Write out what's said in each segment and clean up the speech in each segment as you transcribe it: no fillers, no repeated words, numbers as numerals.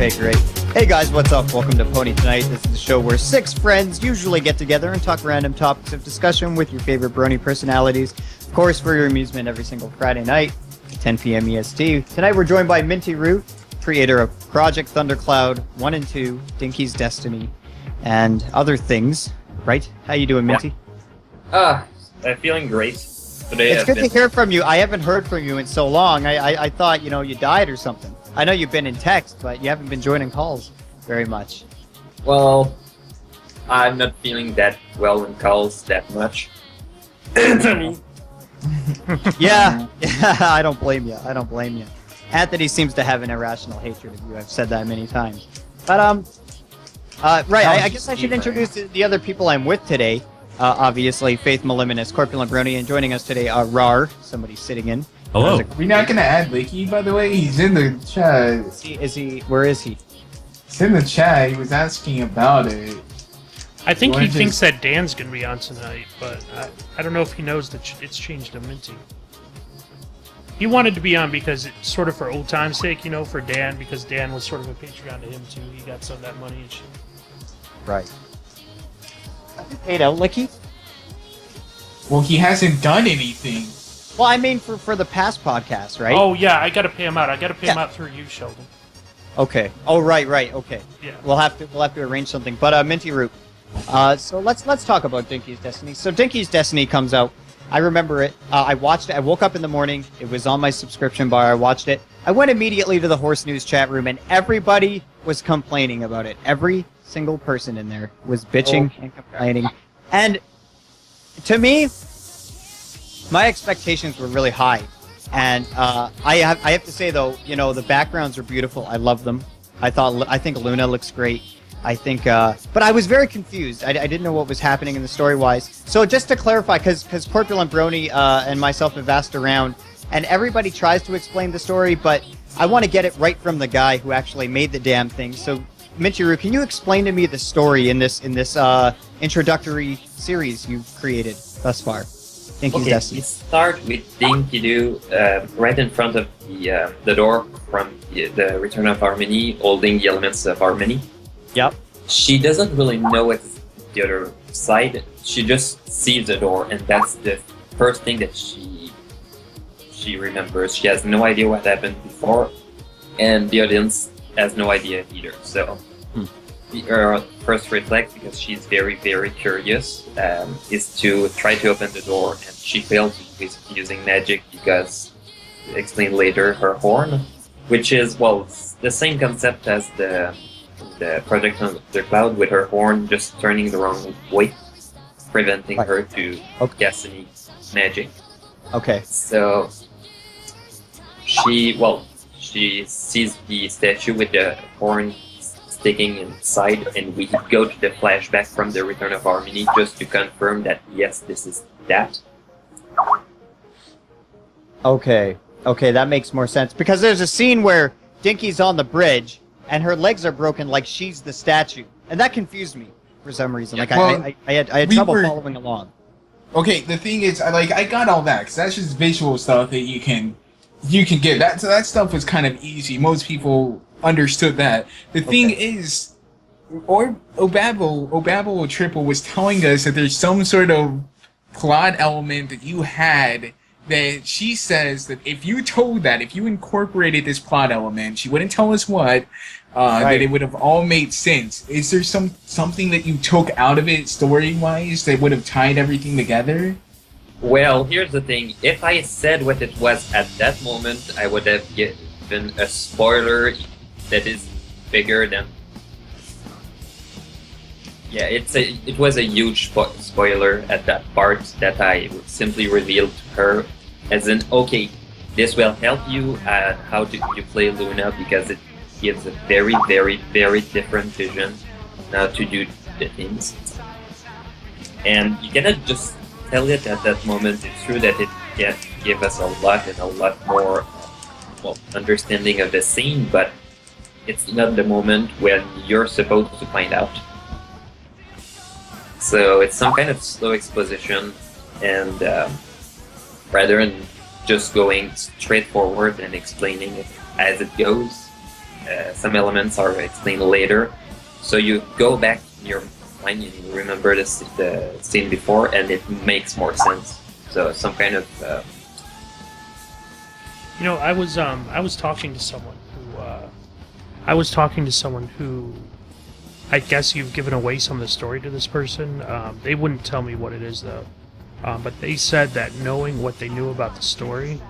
Okay, great. Hey guys, what's up? Welcome to PonyTonite. This is the show where 6 friends usually get together and talk random topics of discussion with your favorite brony personalities. Of course, for your amusement every single Friday night, 10 p.m. EST. Tonight we're joined by Minty, creator of Project Thundercloud 1 and 2, Dinkys Destiny, and other things. Right? How you doing, Minty? I'm feeling great. Today it's good to hear from you. I haven't heard from you in so long. I thought, you died or something. I know you've been in text, but you haven't been joining calls very much. Well, I'm not feeling that well in calls that much. Anthony! Yeah, I don't blame you. Anthony seems to have an irrational hatred of you. I've said that many times. But, right, I guess I should introduce the other people I'm with today. Obviously, Faith Maliminous, Corpulent Brony, and joining us today, Rar, somebody sitting in. Hello. We're not gonna add Licky, by the way. He's in the chat. Is he? Where is he? He's in the chat. He was asking about it. I think he thinks that Dan's gonna be on tonight, but I don't know if he knows that it's changed to Minty. He wanted to be on because it's sort of for old time's sake, for Dan, because Dan was sort of a Patreon to him too. He got some of that money and shit. Right. Paid out, Licky? Well, he hasn't done anything. Well, I mean for the past podcast, right? Oh yeah, I gotta pay him out. I gotta pay him out through you, Sheldon. Okay. Oh right. Okay. Yeah. We'll have to arrange something. But Minty Root. So let's talk about Dinkys Destiny. So Dinkys Destiny comes out. I remember it. I watched it. I woke up in the morning. It was on my subscription bar. I watched it. I went immediately to the Horse News chat room, and everybody was complaining about it. Every single person in there was bitching and complaining. And to me, my expectations were really high. And I have to say though, the backgrounds are beautiful. I love them. I think Luna looks great. I think, but I was very confused. I didn't know what was happening in the story-wise. So just to clarify, because Corpulent Brony and myself have asked around, and everybody tries to explain the story, but I want to get it right from the guy who actually made the damn thing. So, Minty, can you explain to me the story in this introductory series you've created thus far? Dinky's Destiny. We start with Dinky right in front of the door from the Return of Harmony, holding the elements of Harmony. Yep. She doesn't really know what's the other side. She just sees the door, and that's the first thing that she remembers. She has no idea what happened before, and the audience has no idea either. So her first reflex, because she's very, very curious, is to try to open the door, and she fails using magic because, explained later, her horn, which is, it's the same concept as the Project Thundercloud, with her horn just turning the wrong way, preventing her to cast any magic. Okay. So she sees the statue with the horn sticking inside, and we go to the flashback from the Return of Harmony just to confirm that yes, this is that. Okay, that makes more sense, because there's a scene where Dinky's on the bridge and her legs are broken like she's the statue, and that confused me for some reason. Like I had trouble following along. Okay, the thing is, I got all that, because that's just visual stuff that you can get. That stuff was kind of easy. Most people understood that. The thing is, Obabble Triple was telling us that there's some sort of plot element that you had, that she says that if you incorporated this plot element, she wouldn't tell us what, that it would have all made sense. Is there something that you took out of it story-wise that would have tied everything together? Well, here's the thing. If I said what it was at that moment, I would have given a spoiler that is bigger than... Yeah, it was a huge spoiler at that part that I simply revealed to her, as in, okay, this will help you at how you play Luna, because it gives a very, very, very different vision now to do the things. And you cannot just tell it at that moment. It's true that it can give us a lot more understanding of the scene, but it's not the moment when you're supposed to find out. So it's some kind of slow exposition, and rather than just going straight forward and explaining it as it goes, some elements are explained later. So you go back in your mind, you remember the scene before, and it makes more sense. So some kind of. I was talking to someone who I guess you've given away some of the story to this person. They wouldn't tell me what it is though, but they said that knowing what they knew about the story,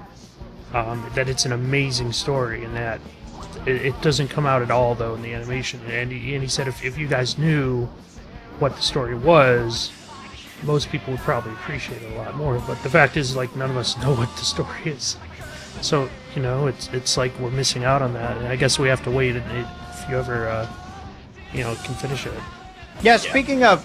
that it's an amazing story, and that it doesn't come out at all though in the animation. And he said if you guys knew what the story was, most people would probably appreciate it a lot more. But the fact is, like, none of us know what the story is. So, it's like we're missing out on that, and I guess we have to wait if you ever, can finish it. Yeah. Speaking of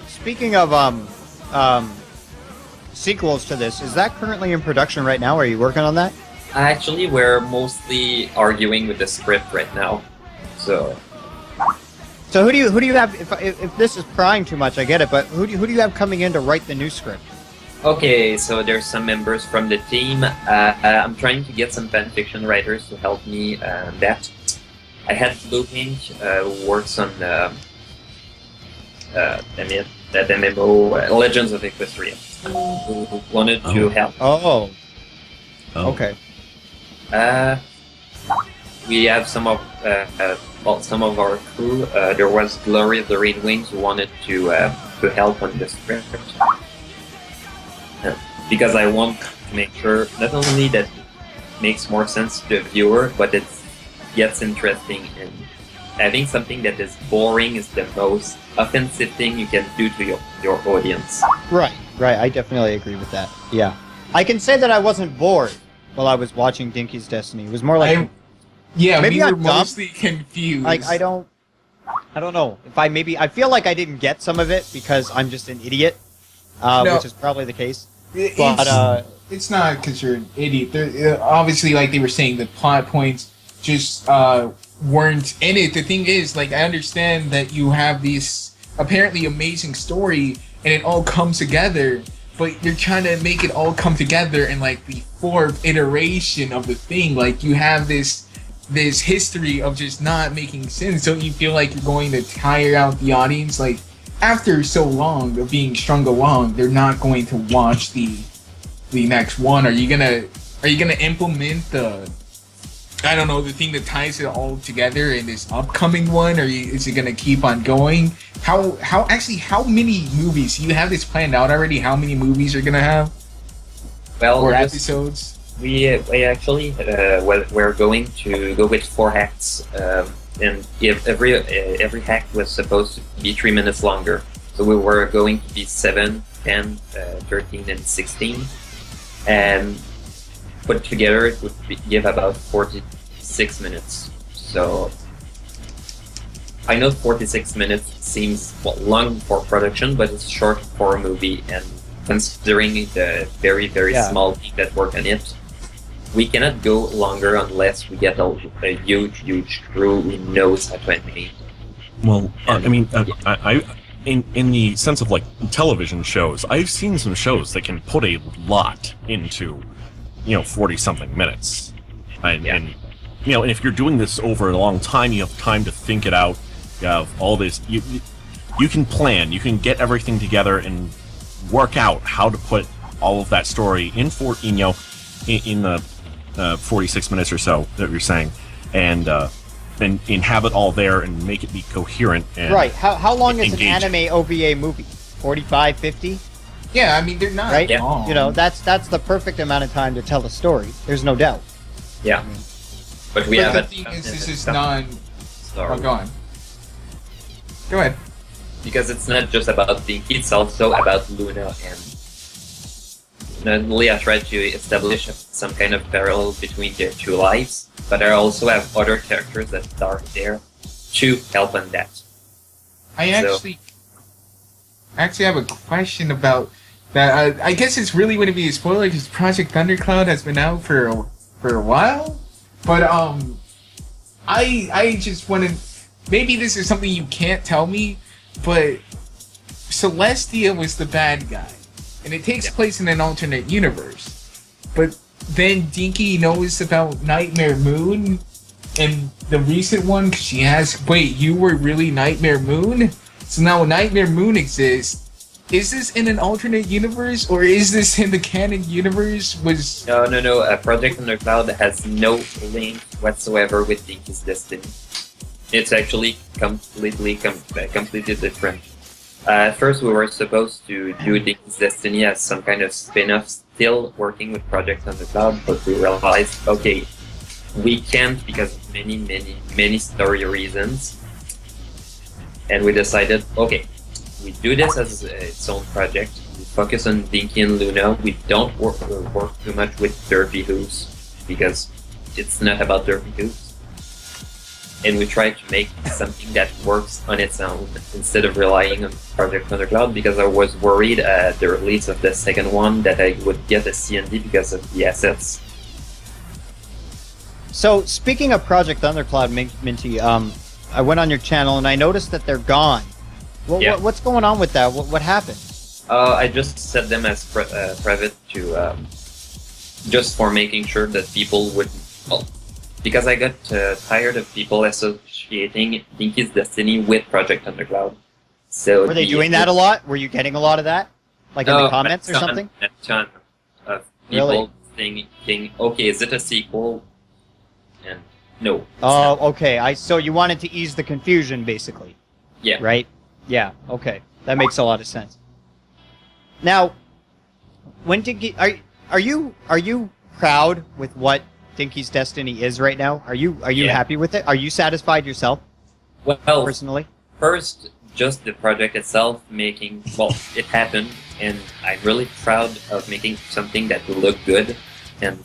sequels to this, is that currently in production right now? Are you working on that? Actually, we're mostly arguing with the script right now. So who do you have? If this is prying too much, I get it. But who do you have coming in to write the new script? Okay, so there's some members from the team. I'm trying to get some fanfiction writers to help me that. I had Blue Pink who works on that MMO, Legends of Equestria, who wanted to help. Oh. Okay. We have some of our crew. There was Glory of the Red Wings who wanted to help on the script. Because I want to make sure not only that it makes more sense to the viewer, but it gets interesting, and having something that is boring is the most offensive thing you can do to your audience. Right. I definitely agree with that. Yeah. I can say that I wasn't bored while I was watching Dinkys Destiny. It was more like... maybe we were mostly confused. Like, I don't know. I feel like I didn't get some of it because I'm just an idiot, which is probably the case. It's not because you're an idiot. Obviously, like they were saying, the plot points just weren't in it. The thing is, like, I understand that you have this apparently amazing story and it all comes together, but you're trying to make it all come together in like the fourth iteration of the thing. Like, you have this history of just not making sense. Don't you feel like you're going to tire out the audience? Like, after so long of being strung along, they're not going to watch the next one. Are you gonna implement the thing that ties it all together in this upcoming one, or is it gonna keep on going? How many movies do you have this planned out already? How many movies are gonna have? Well, or episodes? We actually we're going to go with 4 acts. And if every act was supposed to be 3 minutes longer, so we were going to be 7, 10, 13, and 16, and put together it would give about 46 minutes. So I know 46 minutes seems long for production, but it's short for a movie, and considering the very small team that work on it, we cannot go longer unless we get a huge crew who knows how to animate. Well, I in the sense of like television shows, I've seen some shows that can put a lot into 40-something minutes, and if you're doing this over a long time, you have time to think it out. You have all this. You can plan. You can get everything together and work out how to put all of that story in the 46 minutes or so that you're saying, and have it all there and make it be coherent. And right. How long is engaging. an anime OVA movie? 45, 50? Yeah, I mean, they're not right. long. That's the perfect amount of time to tell a story. There's no doubt. Yeah, but we have. The thing is, this is non. Oh, go on. Go ahead. Because it's not just about Dinky; it's also about Luna, and not only I tried to establish some kind of parallel between their two lives, but I also have other characters that are there to help on that. I actually have a question about that. I guess it's really going to be a spoiler because Project Thundercloud has been out for a while, but I just want to. Maybe this is something you can't tell me, but Celestia was the bad guy. And it takes place in an alternate universe. But then Dinky knows about Nightmare Moon, in the recent one, she asks, wait, you were really Nightmare Moon? So now Nightmare Moon exists. Is this in an alternate universe, or is this in the canon universe? No. Project Undercloud has no link whatsoever with Dinkys Destiny. It's actually completely different. At first, we were supposed to do Dinkys Destiny as some kind of spin-off, still working with Project Undercloud, but we realized, okay, we can't because of many story reasons. And we decided, okay, we do this as its own project. We focus on Dinky and Luna. We don't work too much with Derpy Hooves because it's not about Derpy Hooves. And we try to make something that works on its own instead of relying on Project Undercloud, because I was worried at the release of the second one that I would get a CND because of the assets. So, speaking of Project Undercloud, Minty, I went on your channel and I noticed that they're gone. What's going on with that? What happened? I just set them as private to just for making sure that people would... Well, because I got tired of people associating Dinkys Destiny with Project Undercloud. So were they doing that a lot? Were you getting a lot of that? Like in the comments or something? A ton of people thinking, okay, is it a sequel? And no. Oh, okay. So you wanted to ease the confusion, basically. Yeah. Right? Yeah, okay. That makes a lot of sense. Now, when are you proud with what Dinkys Destiny is right now? Are you happy with it? Are you satisfied yourself? Well, personally? First, just the project itself it happened, and I'm really proud of making something that will look good and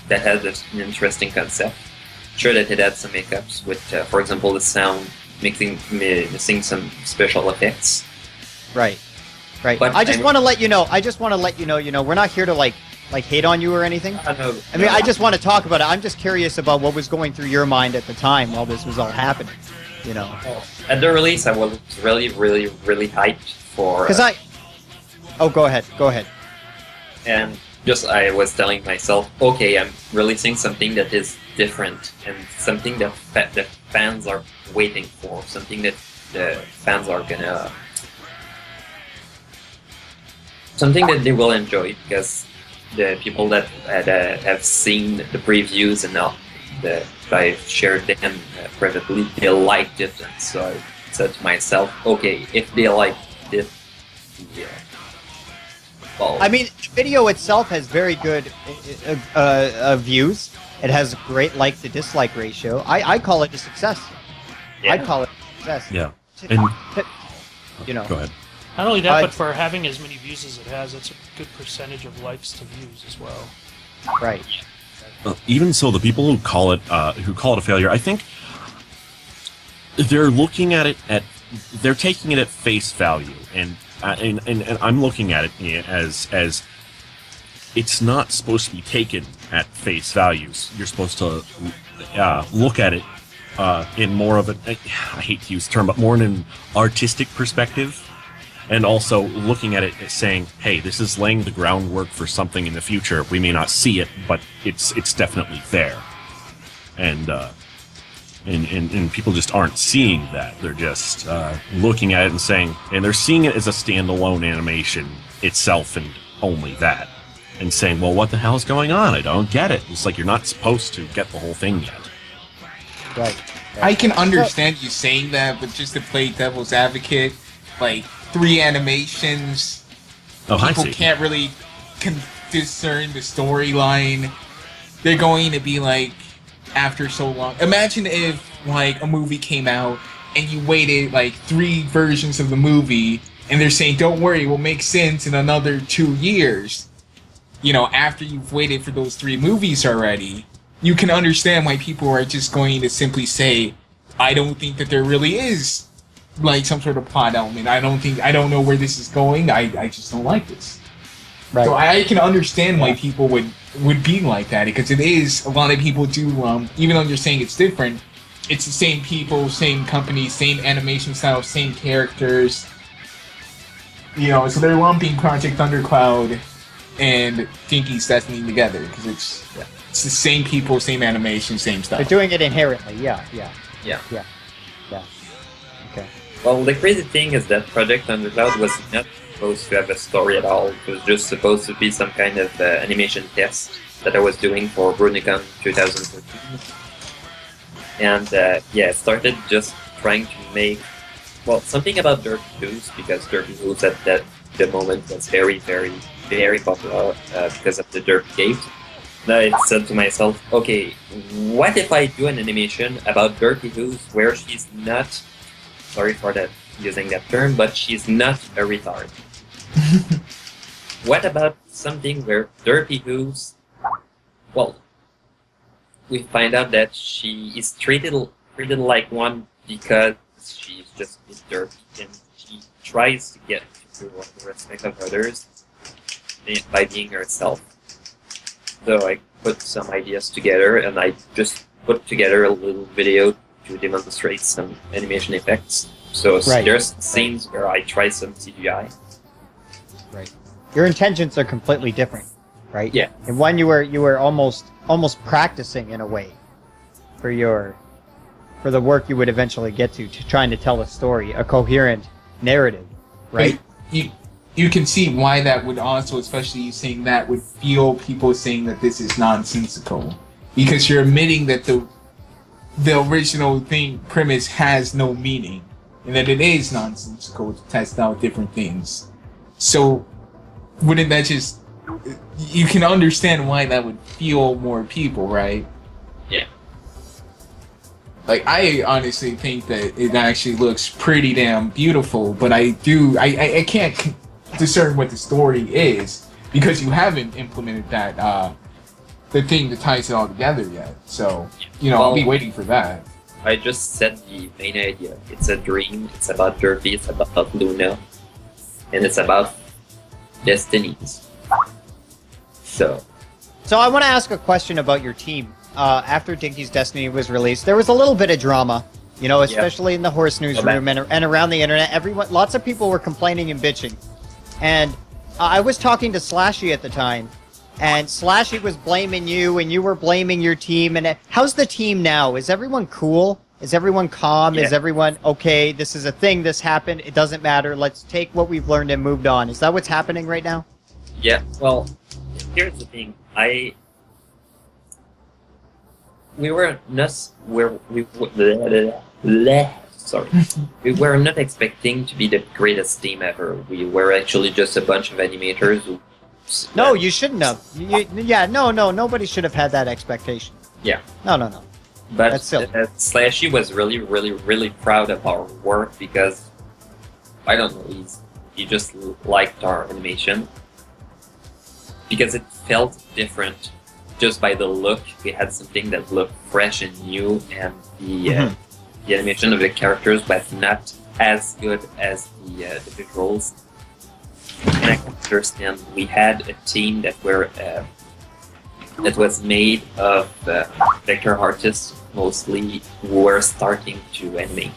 that has an interesting concept. Sure that it had some hiccups with, for example, the sound, missing some special effects. Right. But I just want to let you know. We're not here to like hate on you or anything. I just want to talk about it. I'm just curious about what was going through your mind at the time while this was all happening. You know. At the release, I was really hyped for. Go ahead. And just I was telling myself, okay, I'm releasing something that is different and something that the fans are waiting for, something that the fans are something that they will enjoy, because the people that have seen the previews and now that I've shared them privately, they liked it, and so I said to myself, okay, if they like it, I mean, the video itself has very good views. It has a great like to dislike ratio. I call it a success. Yeah. I'd call it a success. Yeah. And Go ahead. Not only that, but for having as many views as it has, it's a good percentage of likes to views as well. Right. Even so, the people who call it a failure, I think they're looking at it they're taking it at face value, and I'm looking at it as it's not supposed to be taken at face values. You're supposed to look at it in more of I hate to use the term, but more in an artistic perspective. And also looking at it as saying, hey, this is laying the groundwork for something in the future. We may not see it, but it's definitely there. And people just aren't seeing that. They're just looking at it and saying, and they're seeing it as a standalone animation itself and only that. And saying, well, what the hell's going on? I don't get it. It's like you're not supposed to get the whole thing yet. Right. I can understand you saying that, but just to play devil's advocate, like 3 animations, people can't really discern the storyline. They're going to be like, after so long. Imagine if like a movie came out and you waited like 3 versions of the movie, and they're saying, don't worry, it will make sense in another 2 years. You know, after you've waited for those 3 movies already, you can understand why people are just going to simply say, I don't think that there really is like some sort of plot element. I don't know where this is going. I just don't like this. Right. So I can understand why people would be like that, because it is, a lot of people do, even though you're saying it's different, it's the same people, same company, same animation style, same characters. You know, so they're lumping Project Undercloud and Dinkys Destiny together because it's the same people, same animation, same stuff. They're doing it inherently. Yeah. Okay. Well, the crazy thing is that Project Undercloud was not supposed to have a story at all. It was just supposed to be some kind of animation test that I was doing for BronyCon 2013. And it started just trying to make, something about Derpy Who's, because Derpy Who's at the moment was very, very, very popular because of the Derpy Gate. Then I said to myself, okay, what if I do an animation about Derpy Who's where she's not, sorry for that using that term, but she's not a retard? What about something where Derpy Who's, we find out that she is treated like one because she's just a derpy and she tries to get the respect of others by being herself. So I put some ideas together and I just put together a little video to demonstrate some animation effects. So there's scenes where I try some CGI. Right. Your intentions are completely different, right? Yeah. And one you were almost practicing in a way for the work you would eventually get to trying to tell a story, a coherent narrative, right? You can see why that would also, especially you saying that, would feel people saying that this is nonsensical, because you're admitting that the original premise has no meaning, and that it is nonsensical to test out different things. So wouldn't that just, you can understand why that would feel more people, right? Yeah. Like, I honestly think that it actually looks pretty damn beautiful, but I can't discern what the story is because you haven't implemented that the thing that ties it all together yet. So, I'll be waiting for that. I just said the main idea. It's a dream, it's about Derpy, it's about Luna, and it's about destinies. So I want to ask a question about your team. After Dinkys Destiny was released, there was a little bit of drama, especially in the horse newsroom and around the internet. Lots of people were complaining and bitching. And I was talking to Slashy at the time, and Slashy was blaming you, and you were blaming your team. And how's the team now? Is everyone cool? Is everyone calm? Yeah. Is everyone, okay, this is a thing, this happened, it doesn't matter, let's take what we've learned and moved on? Is that what's happening right now? Yeah, well, here's the thing. We were not expecting to be the greatest team ever. We were actually just a bunch of animators who... No, you shouldn't have. Nobody should have had that expectation. Yeah. No. But that's silly. Slashy was really, really, really proud of our work because, I don't know, he just liked our animation. Because it felt different just by the look. We had something that looked fresh and new, and the animation of the characters was not as good as the visuals. And I can understand we had a team that was made of vector artists, mostly, who were starting to animate.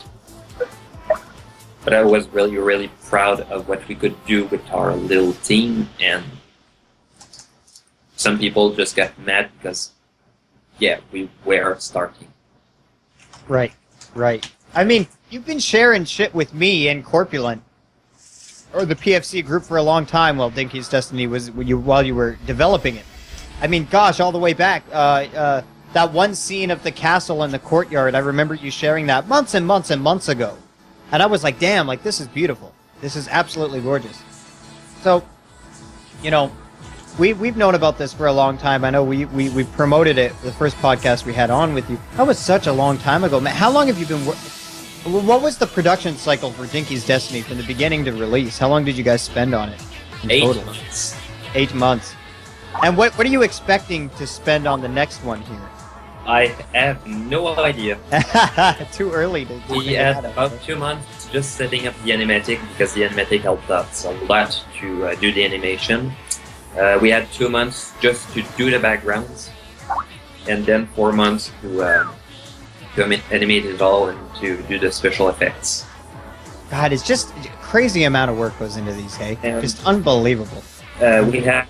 But I was really, really proud of what we could do with our little team, and some people just got mad because, we were starting. Right. I mean, you've been sharing shit with me and Corpulent, or the PFC group, for a long time while Dinkys Destiny while you were developing it. I mean, gosh, all the way back. That one scene of the castle in the courtyard, I remember you sharing that months and months and months ago. And I was like, damn, this is beautiful. This is absolutely gorgeous. So, we've known about this for a long time. I know we promoted it, the first podcast we had on with you. That was such a long time ago. Man, how long have you been what was the production cycle for Dinkys Destiny from the beginning to release? How long did you guys spend on it in 8 total? months. 8 months. And what are you expecting to spend on the next one here? I have no idea. Too early to We had about 2 months just setting up the animatic, because the animatic helped us a lot to do the animation. We had 2 months just to do the backgrounds, and then 4 months to animate it all and to do the special effects. God, it's just crazy amount of work goes into these, hey? Just unbelievable. We had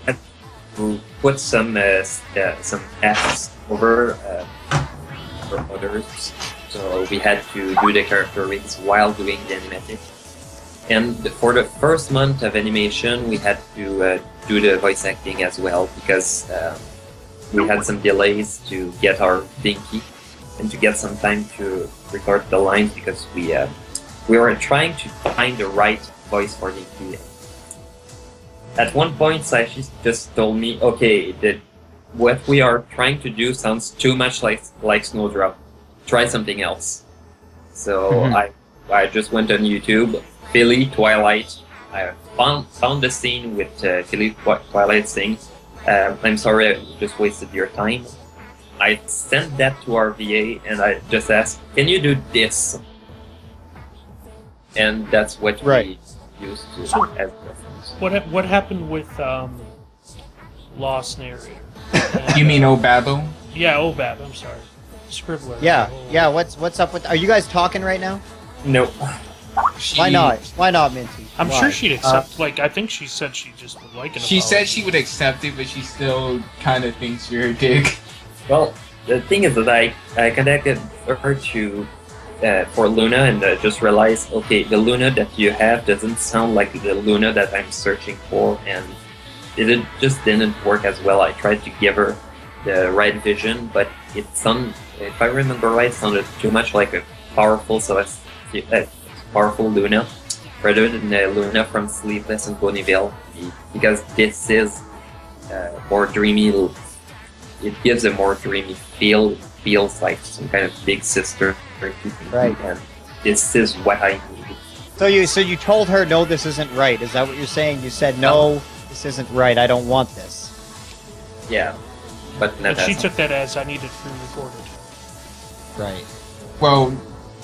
put some F's over for others. So we had to do the character rigs while doing the animatic. And for the first month of animation, we had to do the voice acting as well because we had some delays to get our Dinky and to get some time to record the lines because we were trying to find the right voice for Dinky. At one point, Sashi just told me, okay, that what we are trying to do sounds too much like Snowdrop. Try something else. So I just went on YouTube, Philly Twilight. I found the scene with Philly Twilight sing. I'm sorry I just wasted your time. I sent that to our VA and I just asked, can you do this? And that's what we used to as reference. What happened with Lost Narrator? You mean Obabo? Yeah, Obab. I'm sorry, Scribbler. Yeah. What's up with? Are you guys talking right now? No. Why not? Why not, Minty? I'm sure she'd accept. I think she said she just would like it. She said she would accept it, but she still kind of thinks you're a dick. Well, the thing is that I connected her to for Luna and just realized, okay, the Luna that you have doesn't sound like the Luna that I'm searching for, and it just didn't work as well. I tried to give her the right vision, but it sounded, if I remember right, sounded too much like a powerful powerful Luna rather than the Luna from Sleepless in Ponyville, because this is more dreamy. It gives a more dreamy feel. It feels like some kind of big sister. Right. And this is what I need. So you told her no, this isn't right. Is that what you're saying? You said no, this isn't right. I don't want this. Yeah, but she took that as I need it pre-recorded. Right. Well,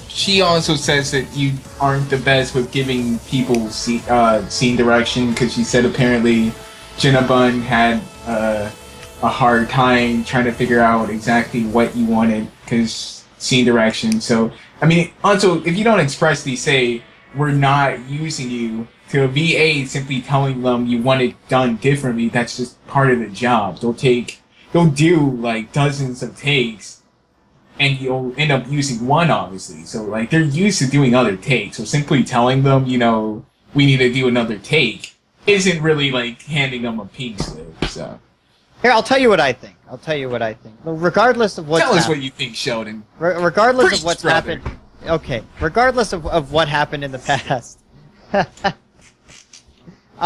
she also says that you aren't the best with giving people scene direction because she said apparently Jinnabun had a hard time trying to figure out exactly what you wanted because scene direction. So, I mean, also, if you don't expressly say, we're not using you, to a VA simply telling them you want it done differently, that's just part of the job. They'll do like dozens of takes and you'll end up using one, obviously. So, like, they're used to doing other takes. So simply telling them, we need to do another take isn't really like handing them a pink slip, so. Here, I'll tell you what I think. Well, regardless of what's Tell us what you think, Sheldon. Regardless of what's brother. happened. Okay. Regardless of what happened in the past.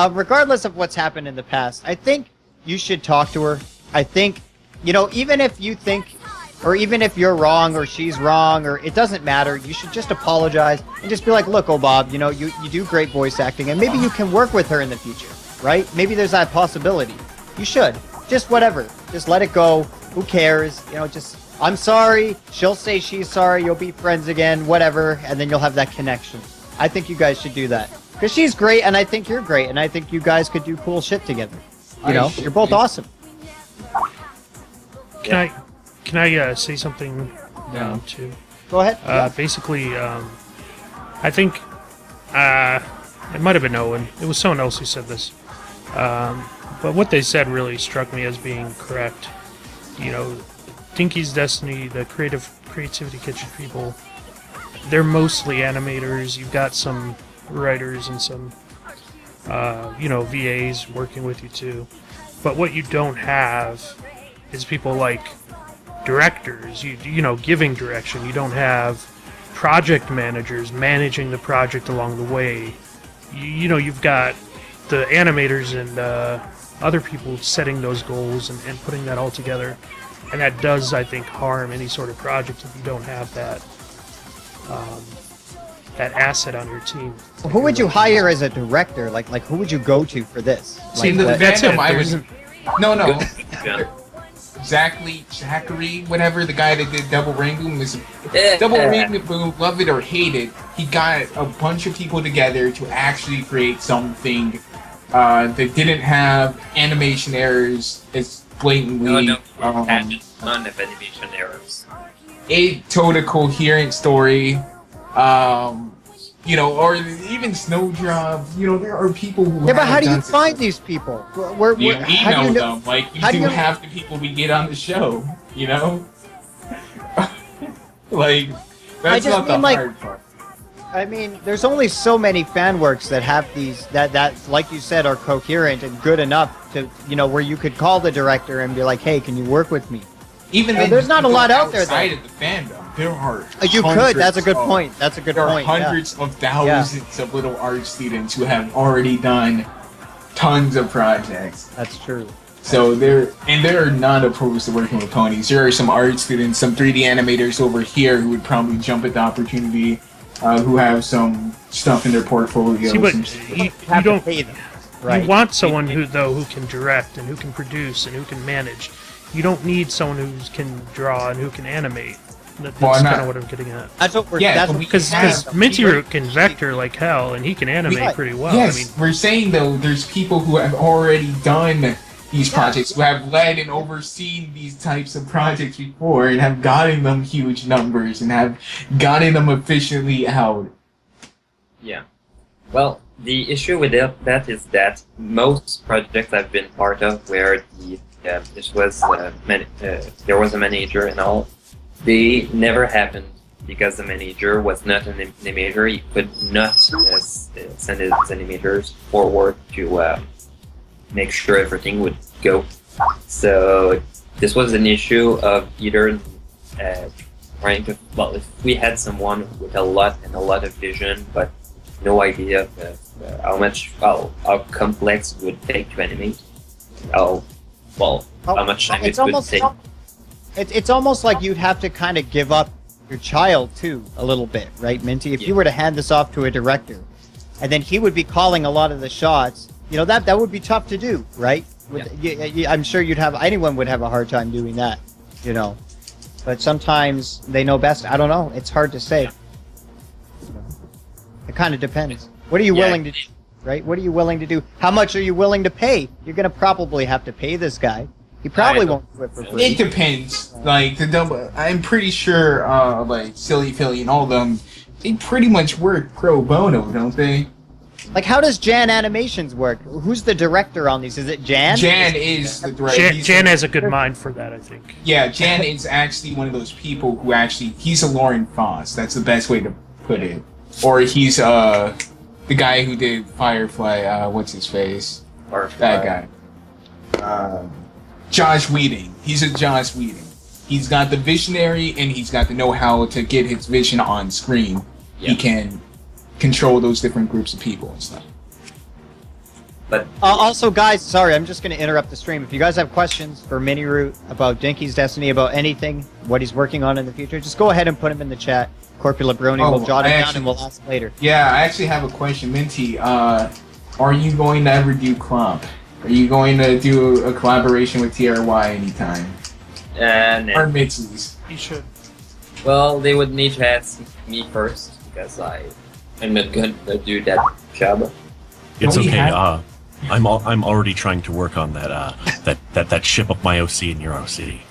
Regardless of what's happened in the past, I think you should talk to her. I think, even if you think, or even if you're wrong or she's wrong, or it doesn't matter, you should just apologize and just be like, look, oh Bob, you do great voice acting, and maybe you can work with her in the future, right? Maybe there's that possibility. You should. Just whatever. Just let it go. Who cares? Just, I'm sorry. She'll say she's sorry. You'll be friends again. Whatever. And then you'll have that connection. I think you guys should do that. Because she's great, and I think you're great, and I think you guys could do cool shit together. You're both awesome. Can I say something now, too? Go ahead. Basically, I think it might have been Owen. It was someone else who said this. But what they said really struck me as being correct. Dinkys Destiny, the Creativity Kitchen people, they're mostly animators. You've got some writers and some, VAs working with you too. But what you don't have is people like directors, giving direction. You don't have project managers managing the project along the way. You've got the animators and other people setting those goals and putting that all together, and that does, I think, harm any sort of project if you don't have that asset on your team. Well, who would you hire as a director? Like who would you go to for this? See, that's it. No. Zachary, whatever, the guy that did Double Rainboom, Double Rainboom, love it or hate it, he got a bunch of people together to actually create something that didn't have animation errors as blatantly. No, had a ton of animation errors. It told a coherent story. You know, or even Snowdrop. You know, there are people who. Yeah, but how do you done find these people? You how do email you know? them like how you do do you- half the people we get on the show. You know, like that's just not the mean, like, hard part. I mean, there's only so many fan works that have these that like you said are coherent and good enough to where you could call the director and be like, hey, can you work with me? Even then, there's not a lot out there, outside though. of the fandom. There are You could. hundreds That's a good of- point. That's a good There point. are yeah. hundreds of thousands of little art students who have already done tons of projects. That's true. So they're not opposed to working with ponies. There are some art students, some 3D animators over here who would probably jump at the opportunity, who have some stuff in their portfolio. See, but some- you Have don't. to pay them. Right. You want someone who can direct and who can produce and who can manage. You don't need someone who can draw and who can animate. That's Well, I'm kind not- of what I'm getting at. That's what we're. Yeah, that's but what we Because have- Minty Root can vector like hell and he can animate Right. pretty well. Yes, I mean, we're saying though, there's people who have already done these Yeah. projects, who have led and overseen these types of projects before, and have gotten them huge numbers and have gotten them efficiently out. Yeah. Well, the issue with that is that most projects I've been part of where this was there was a manager and all, they never happened because the manager was not an animator. He could not send his animators forward to make sure everything would go. So this was an issue of either trying to. Well, if we had someone with a lot of vision, but no idea of how complex it would take to animate, how much time it would take. It's almost like you'd have to kind of give up your child too a little bit, right, Minty? If you were to hand this off to a director, and then he would be calling a lot of the shots, that would be tough to do, right? I'm sure anyone would have a hard time doing that, But sometimes they know best. I don't know. It's hard to say. It kind of depends. What are you willing to do, right? What are you willing to do? How much are you willing to pay? You're going to probably have to pay this guy. He probably won't do it for free. It depends. Like I'm pretty sure, like Silly Philly and all of them, they pretty much work pro bono, don't they? Like, how does Jan Animations work? Who's the director on these? Is it Jan? Jan is the director. Jan has a good mind for that, I think. Yeah, Jan is actually one of those people who he's a Lauren Foss. That's the best way to put it. Or he's the guy who did Firefly. What's his face? That guy. Josh Whedon. He's a Josh Whedon. He's got the visionary and he's got the know-how to get his vision on screen. Yeah. He can control those different groups of people and stuff. But also, guys, sorry, I'm just going to interrupt the stream. If you guys have questions for Mini Root about Dinkys Destiny, about anything, what he's working on in the future, just go ahead and put them in the chat. Corpula Brony will jot it down and we'll ask later. Yeah, I actually have a question, Minty. Are you going to ever do Clomp? Are you going to do a collaboration with TRY anytime? No. Or Mitzi's? You should. Well, they would need to ask me first because I'm not going to do that job. It's okay. I'm already trying to work on that ship of my OC in Euro City.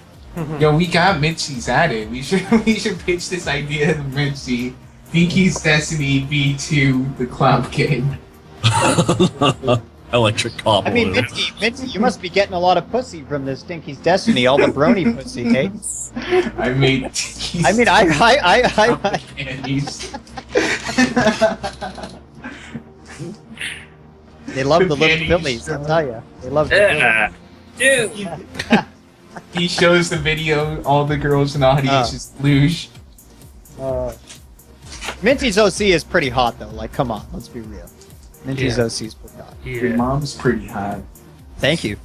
Yo, we got Mitzi's at it. We should pitch this idea to Mitzi. Dinkys Destiny V2, the Clomp game. Electric cobble. I mean, Minty, you must be getting a lot of pussy from this Dinkys Destiny, all the brony pussy, hey? I made Dinkys. I mean, I candies. They love the little Phillies, I'll tell you. They love the Phillies. Dude! He shows the video, all the girls in the audience just luge. Minty's OC is pretty hot, though. Like, come on, let's be real. Minty's Yeah. OC is pretty hot. Your Yeah. mom's pretty hot. Thank you.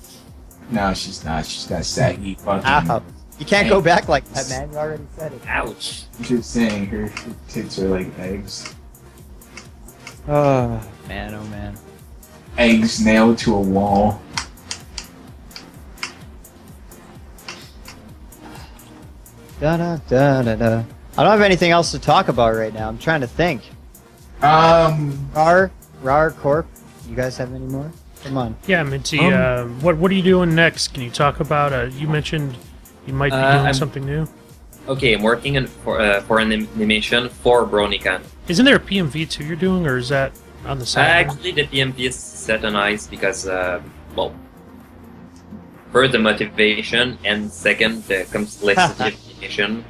No, she's not. She's got saggy fucking. Ow. You can't go back like that, man. You already said it. Ouch. I'm just saying, her tits are like eggs. Oh, man, oh, man. Eggs nailed to a wall. Da-da-da-da-da. I don't have anything else to talk about right now. I'm trying to think. Rar Corp. You guys have any more? Come on. Yeah, Minty, what are you doing next? Can you talk about, you mentioned you might be doing I'm- something new? Okay, I'm working for an animation for BronyCon. Isn't there a PMV too you're doing, or is that on the side? Actually, the PMV is set on ice because, well, first the motivation, and second the complexity of animation,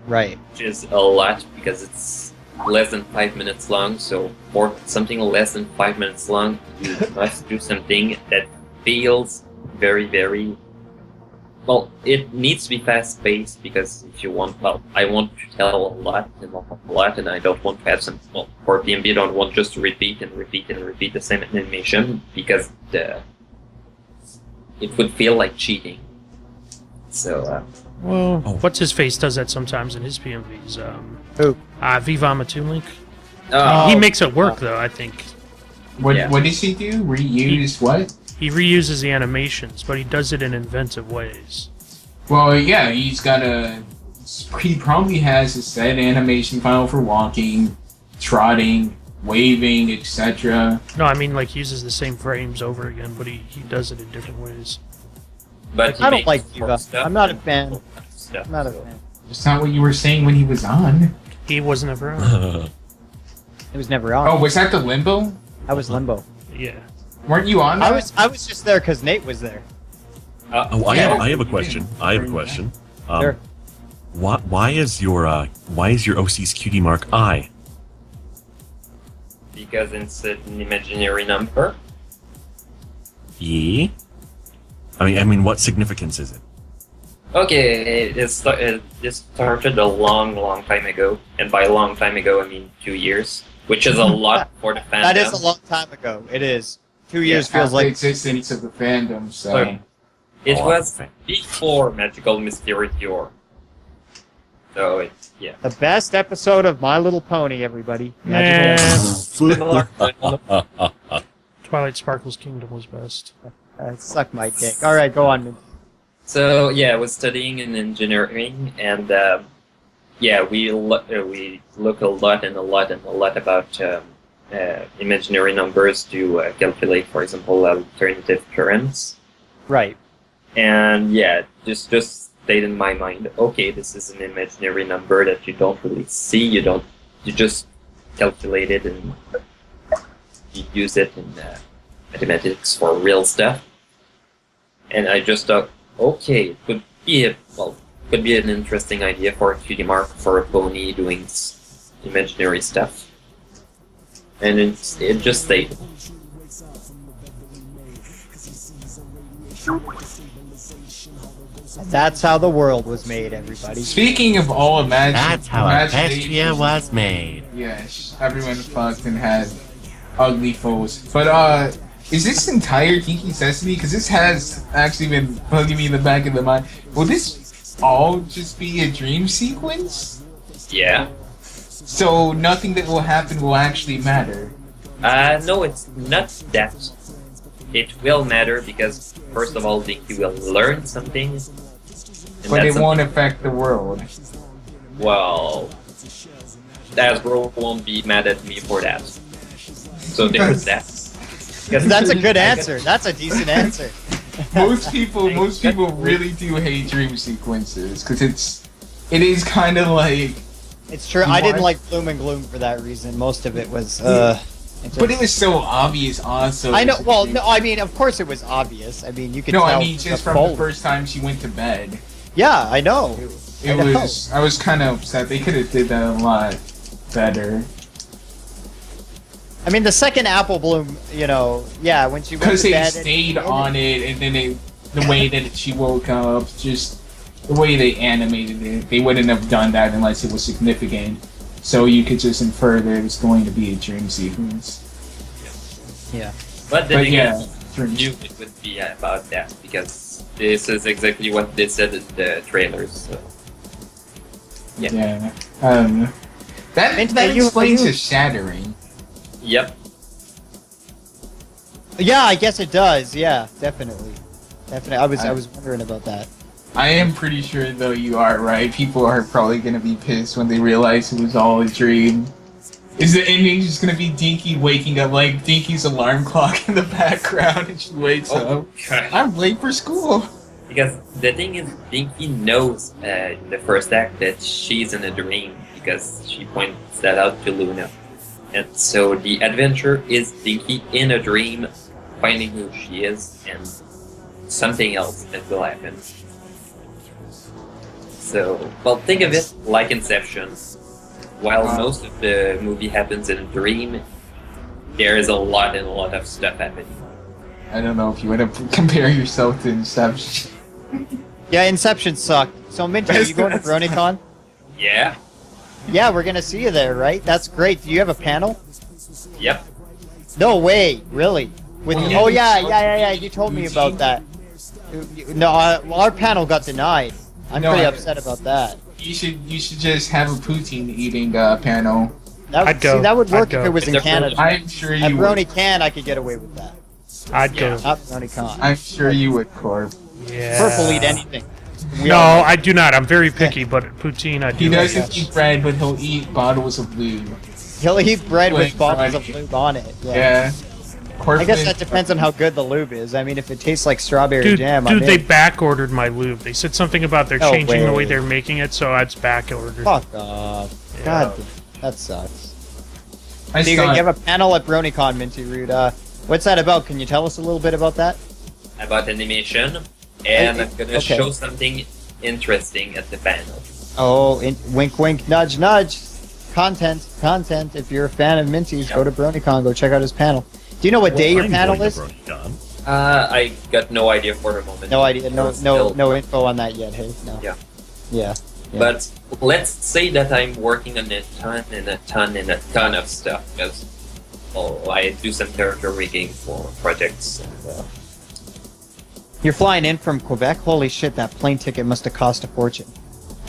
Right. which is a lot because it's less than 5 minutes long. So for something less than 5 minutes long, you must do something that feels very, very. Well, it needs to be fast-paced because if you want, well, I want to tell a lot, and I don't want to have some, well, for PMB, I don't want just to repeat and repeat and repeat the same animation because it would feel like cheating. So, Well, what's his face does that sometimes in his PMVs. Who? Viva Matulink. uh, He makes it work though. I think What Yeah. what does he do? Reuse what? he reuses the animations, but he does it in inventive ways. Well, yeah, he probably has a set animation file for walking, trotting, waving, etc. No, I mean like he uses the same frames over again, but he does it in different ways. but he I don't makes like more Viva. stuff I'm not a and fan. more stuff, I'm not a so- fan. That's not what you were saying when he was on. He wasn't ever on. It was never on. Oh, was that the Limbo? I was Limbo. Yeah. Weren't you on that? I was just there because Nate was there. Oh, I Yeah. have a question. I have a question. Sure. Why is your OC's cutie mark I? because it's an imaginary number. Yeah. I mean, what significance is it? Okay, it started a long, long time ago, and by long time ago I mean 2 years, which is a lot for the fandom. That is a long time ago. It is. 2 years Half feels the like. existence of the fandom. So Sorry. It Oh, was okay. before Magical Mystery Cure. So it's, yeah. The best episode of My Little Pony, everybody. Man, Similar, Twilight Sparkle's Kingdom was best. Suck my dick. All right, go on. Minty. So yeah, I was studying in engineering, and yeah, we look a lot about imaginary numbers to calculate, for example, alternative currents. Right. And yeah, just stayed in my mind. Okay, this is an imaginary number that you don't really see. You just calculate it and you use it in mathematics for real stuff. And I just thought, okay, it could be an interesting idea for a cutie mark for a pony doing imaginary stuff. And it just stayed. That's how the world was made, everybody. speaking of all That's how imagination, Equestria was made. Yes, everyone fucked and had ugly foes. But is this entire Dinkys Destiny? Because this has actually been bugging me in the back of the mind. Will this all just be a dream sequence? Yeah. So nothing that will happen will actually matter. No, it's not that. It will matter because, first of all, Dinky will learn something. And But it that's won't affect the world. well, Hasbro won't be mad at me for that. So there's that. That's a good answer. That's a decent answer. Most people really do hate dream sequences because it is kind of like. It's true. I didn't like Gloom and Gloom for that reason. Most of it was. But it was so obvious, also. I know. Well, no. I mean, of course, it was obvious. I mean, you could. No, tell I mean just from the first time she went to bed. Yeah, I know. It was. I was kind of upset. They could have did that a lot better. I mean, the second Apple Bloom, yeah, when she went Because to they bed. stayed on it, and then the way that she woke up, just the way they animated it, they wouldn't have done that unless it was significant. So you could just infer that it was going to be a dream sequence. Yeah. But then But again, yeah, I dreams. knew it would be about that because this is exactly what they said in the trailers. So. Yeah. That Minty, you- explains you- the shattering. Yep. Yeah, I guess it does. Yeah, definitely. Definitely. I was wondering about that. I am pretty sure, though, you are right. People are probably going to be pissed when they realize it was all a dream. Is the ending just going to be Dinky waking up, like Dinky's alarm clock in the background, and she wakes up? Okay. I'm late for school. Because the thing is, Dinky knows in the first act that she's in a dream because she points that out to Luna. And so the adventure is Dinky in a dream, finding who she is, and something else that will happen. So, well, think of it like Inception. While most of the movie happens in a dream, there is a lot of stuff happening. I don't know if you want to compare yourself to Inception. Yeah, Inception sucked. So, Minty, are you going to BronyCon? Yeah. Yeah, we're gonna see you there, right? That's great. Do you have a panel? Yep. No way, really? With Well, yeah. You told me about that. No, well, our panel got denied. I'm pretty upset about that. You should just have a poutine eating panel. I'd go. See, that would work I'd go. if it was in It's a Canada. I'm sure At you would. BronyCon, I could get away with that. I'd go. Not BronyCon. I'm sure you would, Corp. Yeah. Purple eat anything. We No, all know. I do not. I'm very picky, but poutine I do. He like doesn't that. eat bread, but he'll eat bottles of lube. He'll eat bread with Like bottles of fried- lube on it. Yeah. I guess that depends on how good the lube is. I mean, if it tastes like strawberry Dude, jam, I'm they in. back ordered my lube. They said something about they're No changing the way way. they're making it, so it's back ordered. Fuck off. Yeah. God, that sucks. I So you saw have a panel at BronyCon, Minty Root. What's that about? Can you tell us a little bit about that? About animation, and I'm gonna Okay. show something interesting at the panel. Oh, wink, wink, nudge, nudge. Content. If you're a fan of Minty's, go to BronyCon. Go check out his panel. Do you know what day your I'm panel going to is? BronyCon. I got no idea for the moment. No idea. No, It's no, still- no info on that yet. Hey, no. Yeah. Yeah. But let's say that I'm working on a ton of stuff because I do some character rigging for projects. And, You're flying in from Quebec. Holy shit! That plane ticket must have cost a fortune.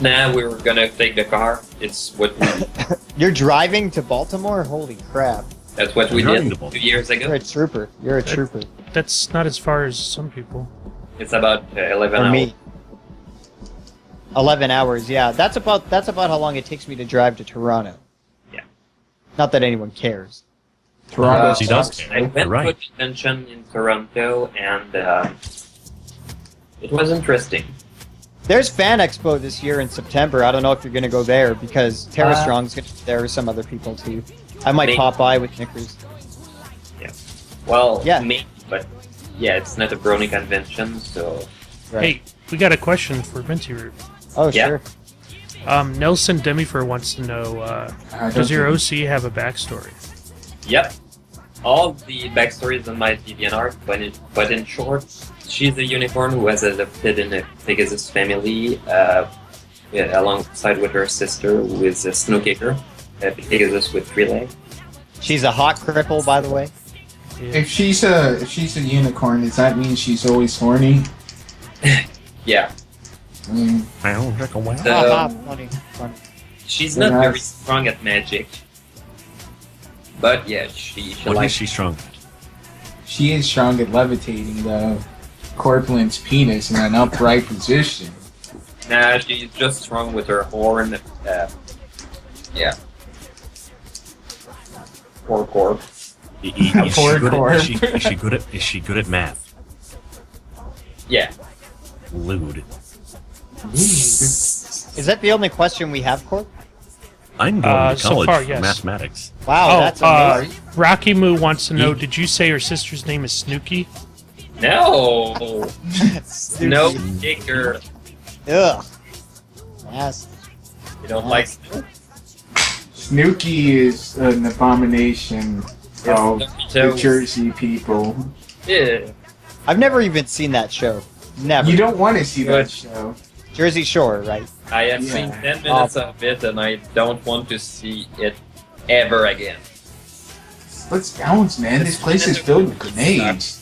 nah, we were gonna take the car. It's what we, You're driving to Baltimore? Holy crap! that's what we Driving did to Baltimore. 2 years You're ago. a trooper. You're a trooper. That's not as far as some people. It's about 11 For hours. me. 11 hours. Yeah, that's about how long it takes me to drive to Toronto. Yeah. Not that anyone cares. Toronto. She does I care. went You're right. to a convention in Toronto, and it was interesting. There's Fan Expo this year in September. I don't know if you're going to go there because Tara Strong's going to be there with some other people too. I might Maybe. pop by with Knickers. Well, Yeah. maybe, but yeah, it's not a Brony convention, so Right. Hey, we got a question for Minty Root. Oh, Yeah. sure. Nelson Demifer wants to know, does your OC have a backstory? yep. All the backstories on my DeviantArt, but in short, she's a unicorn who has adopted in a Pegasus family, alongside with her sister, who is a snowkicker, a Pegasus with 3 legs. She's a hot cripple, by the way. Yeah. If she's a unicorn, does that mean she's always horny? Yeah, I mean, I don't think I'll The- Haha, funny. she's Very not very nice. strong at magic, but yeah, she What likes. is she strong? she is strong at levitating the corpulent's penis in an upright position. Nah, she's just strong with her horn. Yeah. Poor corp. Is Poor is she Corp. is she good at math? Yeah. Lewd. Is that the only question we have, Corp? I'm going to So college far, for yes. mathematics. Wow, that's amazing. Rocky Moo wants to know, Ye- did you say her sister's name is Snooky? No. Snooki. No kicker. Ugh. Nasty. You don't like. Snooki is an abomination of the So, Jersey people. yeah. I've never even seen that show. Never. You don't want to see that Good. show. Jersey Shore, right? I have Yeah. seen 10 minutes of it, and I don't want to see it ever again. Let's bounce, man. This place is filled with grenades.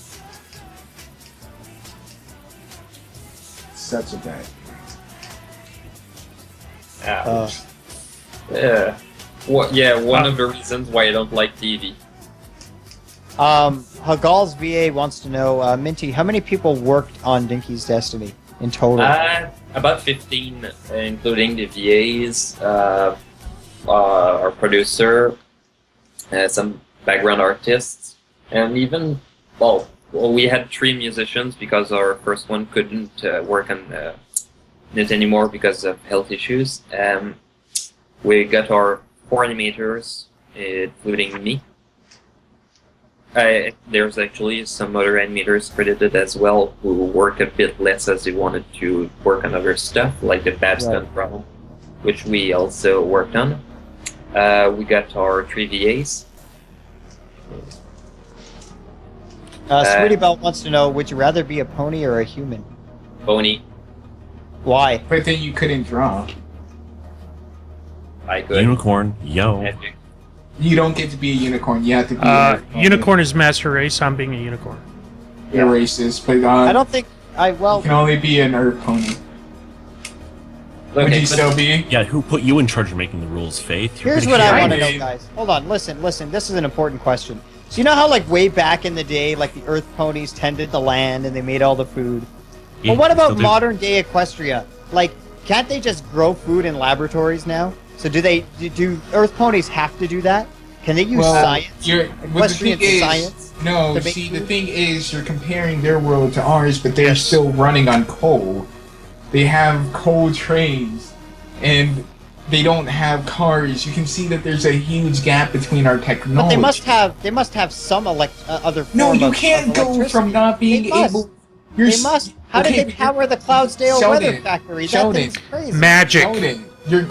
Such a bad. Uh, Yeah. One of the reasons why I don't like TV. Hagal's VA wants to know, Minty, how many people worked on Dinkys Destiny in total? About 15, including the VAs, our producer, some background artists, and even, well, Well, we had 3 musicians because our first one couldn't work on it anymore because of health issues. We got our 4 animators, including me. There's actually some other animators credited as well who work a bit less as they wanted to work on other stuff, like the Babston problem, which we also worked on. We got our 3 VAs. Sweetie Belle wants to know, would you rather be a pony or a human? Pony. Why? But then you couldn't draw. I could. Unicorn, yo. Magic. You don't get to be a unicorn. You have to be unicorn is master race. I'm being a unicorn. You're racist, but I don't think you can only be an Earth pony. Would you still be? Yeah, who put you in charge of making the rules, Faith? Here's what I want to know, guys. Hold on, listen. This is an important question. So you know how, like, way back in the day, like, the Earth ponies tended the land and they made all the food? Yeah, well, what about still do. modern-day Equestria? Like, can't they just grow food in laboratories now? So do Earth ponies have to do that? Can they use science? Equestrian science? No, to make see, food? the thing is, you're comparing their world to ours, but they're still running on coal. They have coal trains, and they don't have cars. You can see that there's a huge gap between our technology. But they must have some other form No, you of can't go electricity. from not being able... They must. How did they power the Cloudsdale weather factory? That thing's crazy. Magic. Sheldon, you're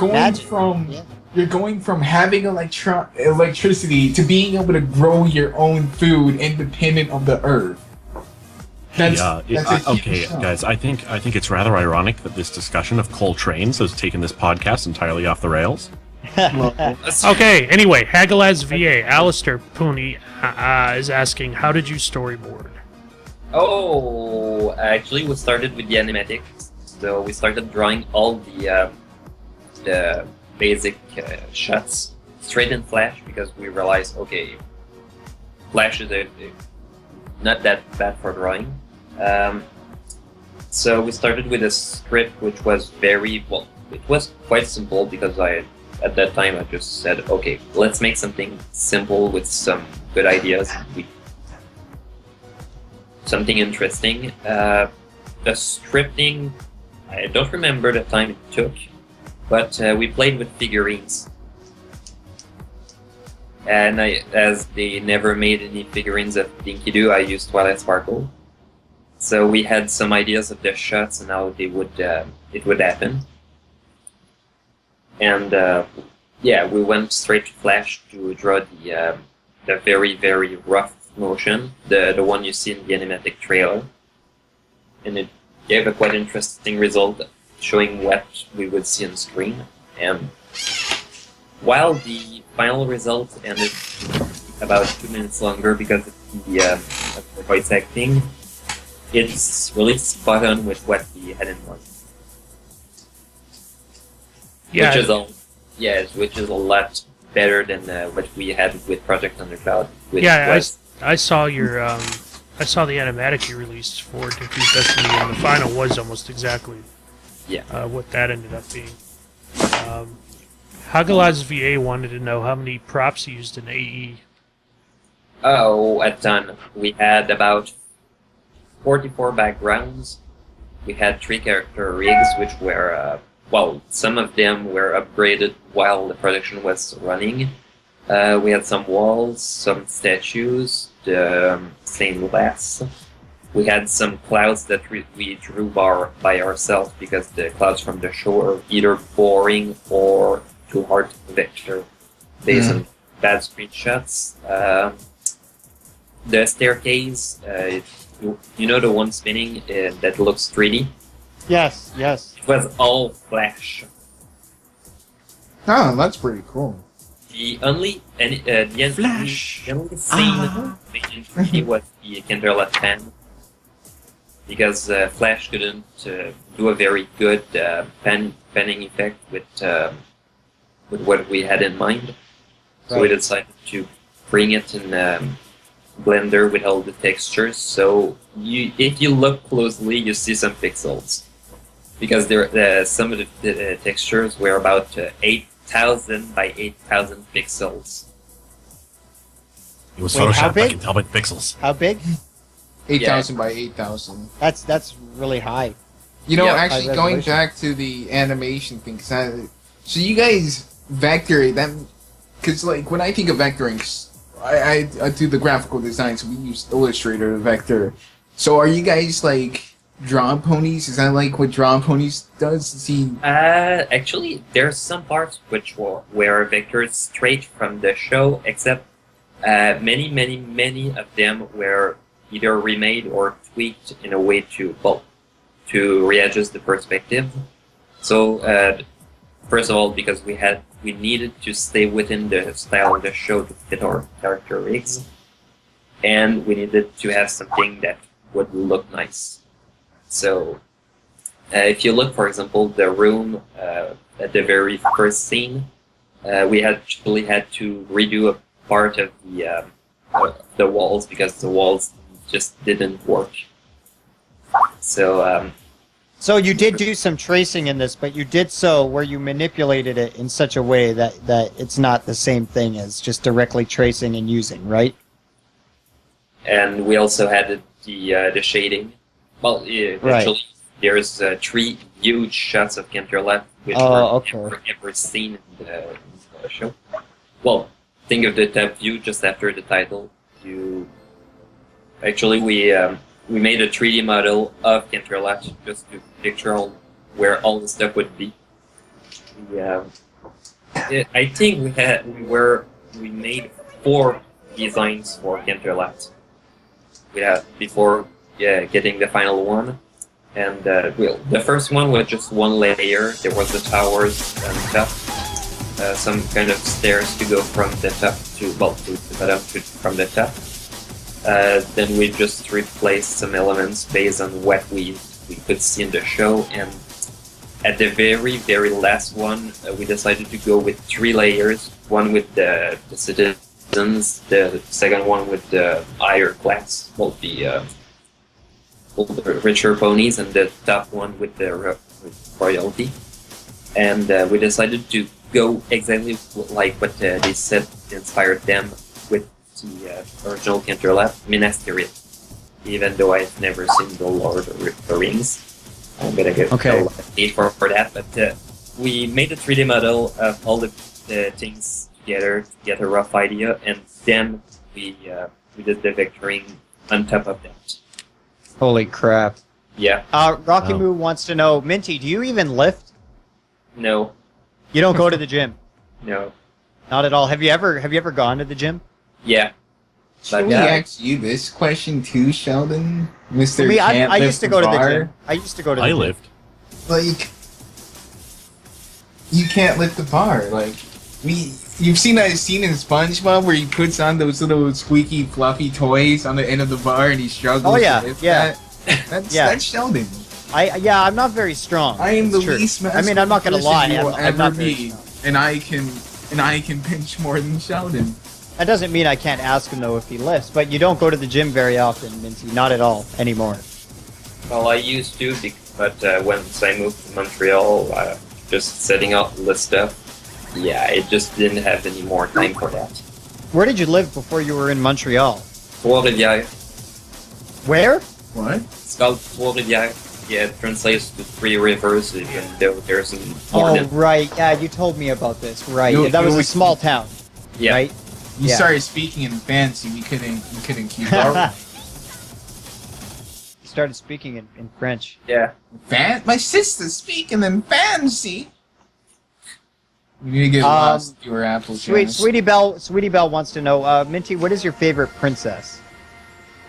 going from having electricity to being able to grow your own food independent of the earth. Okay, guys. I think it's rather ironic that this discussion of coal trains has taken this podcast entirely off the rails. Okay, anyway, Hagalaz VA, Alistair Pooney is asking, how did you storyboard? Oh, actually, we started with the animatics. So we started drawing all the basic shots straight in Flash because we realized, okay, Flash is not that bad for drawing. So we started with a script which was it was quite simple because at that time I just said, okay, let's make something simple with some good ideas. Something interesting. The scripting, I don't remember the time it took, but we played with figurines. And as they never made any figurines of Dinky Doo, I used Twilight Sparkle. So we had some ideas of the shots and how it would happen. And we went straight to Flash to draw the very, very rough motion, the one you see in the animatic trailer. And it gave a quite interesting result, showing what we would see on screen. And while the final result ended about 2 minutes longer because of the voice acting, it's really spot on with what we had in mind. Yeah. Which is a lot better than what we had with Project Undercloud. I saw your I saw the animatic you released for Dinkys Destiny, and the final was almost exactly what that ended up being. Hagalaz VA wanted to know how many props you used in AE. Oh, a ton. We had about 44 backgrounds. We had 3 character rigs, which were, some of them were upgraded while the production was running. We had some walls, some statues, the stained glass. We had some clouds that we drew by ourselves because the clouds from the shore are either boring or too hard to vector based on bad screenshots. The staircase, you know the one spinning that looks 3D? Yes. It was all Flash. Oh, that's pretty cool. The only scene in 3D was the Kinderleth pan, because Flash couldn't do a very good panning effect with what we had in mind. So we decided to bring it in Blender with all the textures. So if you look closely, you see some pixels, because some of the textures were about 8,000 by 8,000 pixels. It was Photoshop. I can tell by the pixels. How big? 8,000 by 8,000. That's really high. You know, Yeah, actually, high going resolution. back to the animation thing, so you guys vector them, because like when I think of vectoring, I do the graphical design, so we use Illustrator to vector. So are you guys like drawn ponies? Is that like what drawn ponies does? See, Actually, there's some parts which were vectored straight from the show, except many of them were either remade or tweaked in a way to readjust the perspective. So, first of all, because we needed to stay within the style of the show to fit our character rigs, and we needed to have something that would look nice. So, if you look, for example, the room at the very first scene, we actually had to redo a part of the walls because the walls just didn't work. So, So you did do some tracing in this, but you did so where you manipulated it in such a way that it's not the same thing as just directly tracing and using, right? and we also had the shading. Well, actually, there's 3 huge shots of Canterlot, which were never seen in the show. Well, think of the top view just after the title. We made a 3D model of Canterlot just to picture where all the stuff would be. I think we made 4 designs for Canterlot. Before getting the final one, and the first one was just 1 layer. There was the towers on top, some kind of stairs to go from the top to the bottom from the top. Then we just replaced some elements based on what we could see in the show, and at the very last one, we decided to go with 3 layers. One with the citizens, the second one with the higher class, both the richer ponies, and the top one with the royalty. And we decided to go exactly like what they said inspired them with the original Canterlot, Minas Tirith. Even though I've never seen the Lord of the Rings, I'm gonna get a need for that. But we made a 3D model of all the things together to get a rough idea, and then we did the vectoring on top of that. Holy crap! Yeah. Rocky Moo wants to know, Minty, do you even lift? No. You don't go to the gym? No. Not at all. Have you ever gone to the gym? Yeah. Should we ask you this question too, Sheldon? Mr. Me, Can't I Lift used to the go to the bar? gym. I used to go to the I gym. lived. Like, you can't lift the bar. Like, you've seen that scene in SpongeBob where he puts on those little squeaky, fluffy toys on the end of the bar and he struggles to lift that? That's Sheldon. I'm not very strong. I am the It's true. least I mean, I'm not gonna person lie. you will I'm ever not very be, strong. and I can bench more than Sheldon. That doesn't mean I can't ask him though if he lifts, but you don't go to the gym very often, Minty. Not at all anymore. Well, I used to, but once I moved to Montreal, just setting up the stuff, I just didn't have any more time for that. Where did you live before you were in Montreal? Trois-Rivières. Where? What? It's called Trois-Rivières. Yeah, it translates to 3 rivers, even though there's an Oh, important... right. Yeah, you told me about this. Right. You- That was you- a small town, Yeah. right? You Yeah. started speaking in fancy. We couldn't keep up. You started speaking in French. Yeah. My sister's speaking in fancy. We need to get lost to your apple juice. Sweetie Belle wants to know, Minty, what is your favorite princess?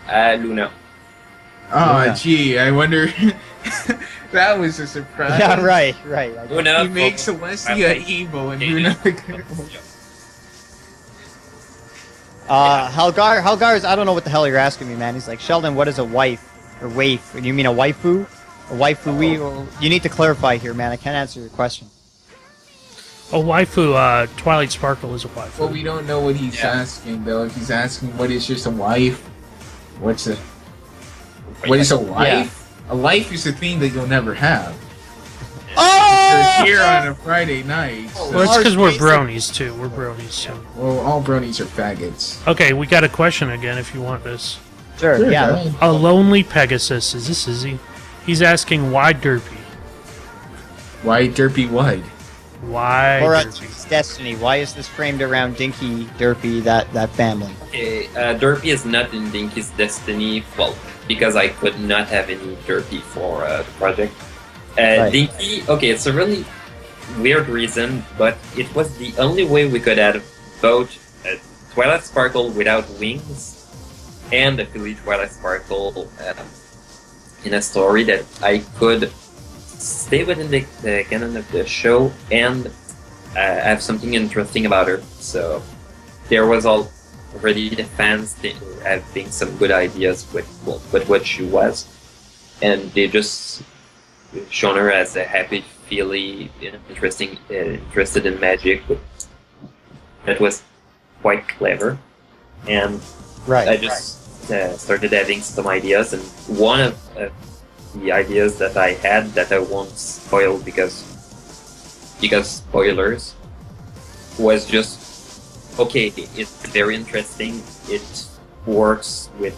Luna. Oh, Yeah. gee, I wonder. That was a surprise. Yeah, right. Luna. He makes Celestia evil and Luna good. Halgar's, I don't know what the hell you're asking me, man. He's like, Sheldon, what is a wife? Or waif? Do you mean a waifu? A waifu? Or, you need to clarify here, man. I can't answer your question. A waifu, Twilight Sparkle is a waifu. Well, we don't know what he's asking, though. If he's asking what is just a wife, what is a wife? A wife is a thing that you'll never have. Oh! You're here on a Friday night. So. Well, it's because we're bronies, too. We're bronies, too. Well, all bronies are faggots. Okay, we got a question again if you want this. Sure, yeah. go ahead. A lonely Pegasus. Is this Izzy? He's asking why Derpy. Why Derpy White? Why Or Derpy? Destiny. Why is this framed around Dinky, Derpy, that family? Okay, Derpy is not in Dinkys Destiny, well, because I could not have any Derpy for the project. Right. Dinky, okay, it's a really weird reason, but it was the only way we could add both Twilight Sparkle without wings and a Philly Twilight Sparkle in a story that I could stay within the canon of the show and have something interesting about her. So there was already the fans having some good ideas with what she was, and they just shown her as a happy, feely, interested in magic. That was quite clever, and Right. I just started having some ideas, and one of the ideas that I had that I won't spoil because spoilers was just okay. It's very interesting. It works with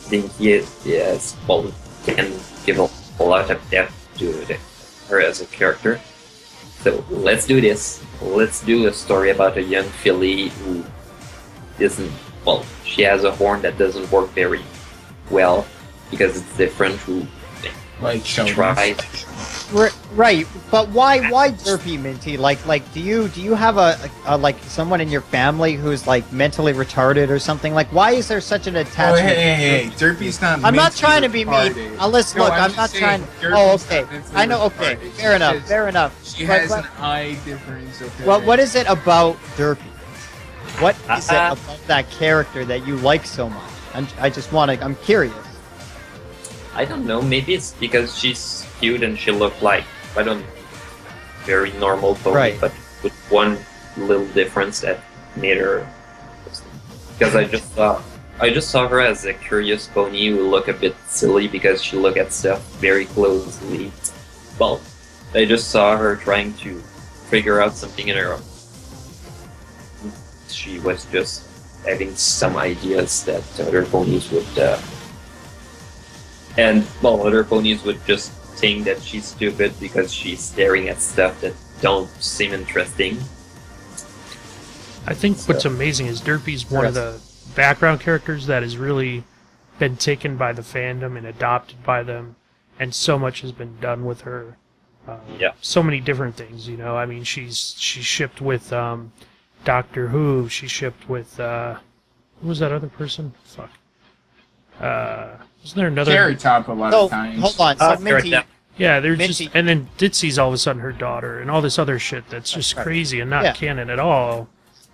Dinky. Yes, well, can give a lot of depth to her as a character. So let's do this. Let's do a story about a young filly who isn't. Well, she has a horn that doesn't work very well because it's different. Who Like Sheldon. tried? Right, but why Derpy, Minty? Like, do you have a like someone in your family who's like mentally retarded or something? Like, why is there such an Oh, attachment? hey, Derpy's not. I'm not mentally trying to be mean. retarded. Listen, No, look, I'm just not saying trying. Derpy's Oh, not okay. mentally I know. Okay, retarded. fair enough. Fair enough. She But- has but- an eye difference. Okay. Well, what is it about Derpy? What is it Uh-uh. about that character that you like so much? I'm curious. I don't know. Maybe it's because she's cute and she looked like very normal pony, Right. but with one little difference that made her. Because I just saw her as a curious pony who looked a bit silly because she looked at stuff very closely. Well, I just saw her trying to figure out something in her own. She was just having some ideas that other ponies would, other ponies would just think that she's stupid because she's staring at stuff that don't seem interesting. I think what's amazing is Derpy's one of the background characters that has really been taken by the fandom and adopted by them, and so much has been done with her. Yeah. So many different things, you know. I mean, she's shipped with Doctor Who. She shipped with who was that other person? Fuck. Wasn't there another? Carrot Top a lot So of times. hold on. So Minty, Carrot Yeah, there's Minty. just, and then Ditsy's all of a sudden her daughter, and all this other shit that's just right. crazy and not Yeah. canon at all.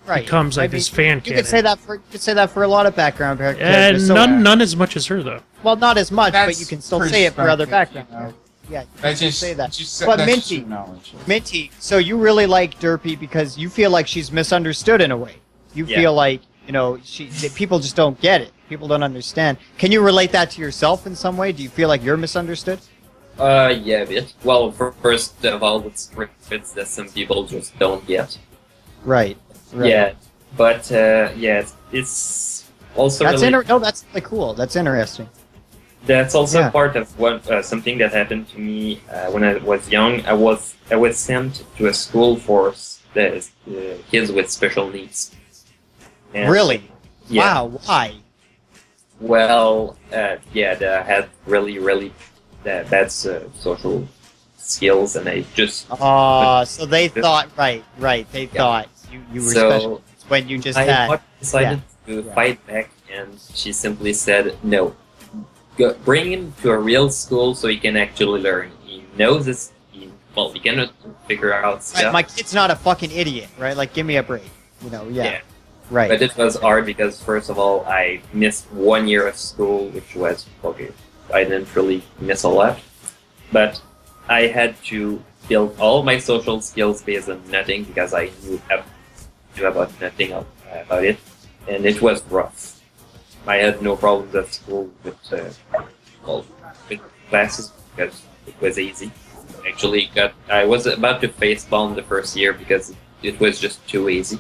right? becomes like I mean, this fan You canon. could say that for a lot of background characters. And So- none as much as her though. Well, not as much, but That's you can still say it for other perspective, background you know? characters. Yeah, you That's can just say that. Just, But that's Minty- true knowledge. Minty, so you really like Derpy because you feel like she's misunderstood in a way. You Yeah. feel like, people just don't get it. People don't understand. Can you relate that to yourself in some way? Do you feel like you're misunderstood? Yeah, a bit. Well, first of all, it's bits that some people just don't get. Right. Yeah, but it's also That's really, that's really cool. That's interesting. that's also Yeah. part of what something that happened to me when I was young. I was sent to a school for the kids with special needs. And, Really? Yeah. Wow. Why? Well, they had really bad social skills, and I just So they thought, right. They thought you were special when you just had. decided to fight back, and she simply said, "No, bring him to a real school so he can actually learn. He knows this. He cannot figure out stuff." Right, my kid's not a fucking idiot, right? Like, give me a break. Yeah. Right. But it was hard because, first of all, I missed 1 year of school, which was okay. I didn't really miss a lot, but I had to build all my social skills based on nothing because I knew about nothing about it, and it was rough. I had no problems at school with classes because it was easy. Actually, I was about to facepalm the first year because it was just too easy.